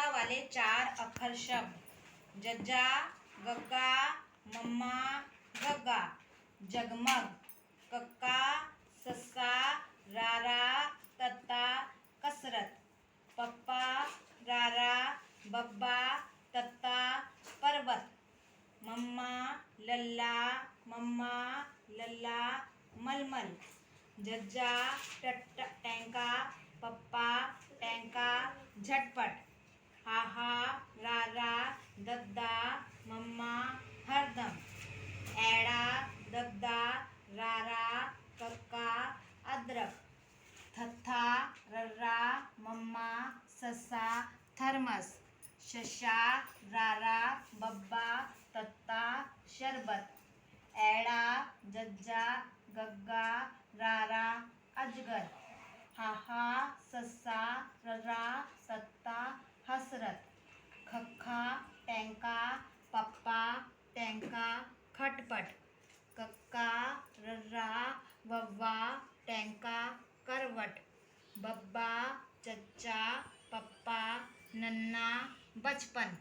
गग्गा वाले 4 अक्षर शब्द। जज्जा, गग्गा, मम्मा, गग्गा। जगमग, कक्का, सस्सा, रारा, तत्ता, कसरत। पप्पा, रारा, बब्बा, तत्ता, पर्वत। मम्मा, लल्ला, मम्मा, लल्ला, मलमल। जज्जा, टैंका, पप्पा, टैंका, झटपट। हाहा, रारा, दद्दा, मम्मा, हरदम। ऐड़ा, दद्दा, रारा, कक्का, अदरक। थत्था, रर्रा, मम्मा, सस्सा, थर्मस। शशा, रारा, बब्बा, तत्ता, शरबत। ऐड़ा, जज्जा, गग्गा, रारा, अजगर। हाहा, सस्सा, रर्रा, सत्ता, हसरत। खख्खा, टैंका, पप्पा, टैंका, खटपट। कक्का, रर्रा, वव्वा, टैंका, करवट। बब्बा, चच्चा, पप्पा, नन्ना, बचपन।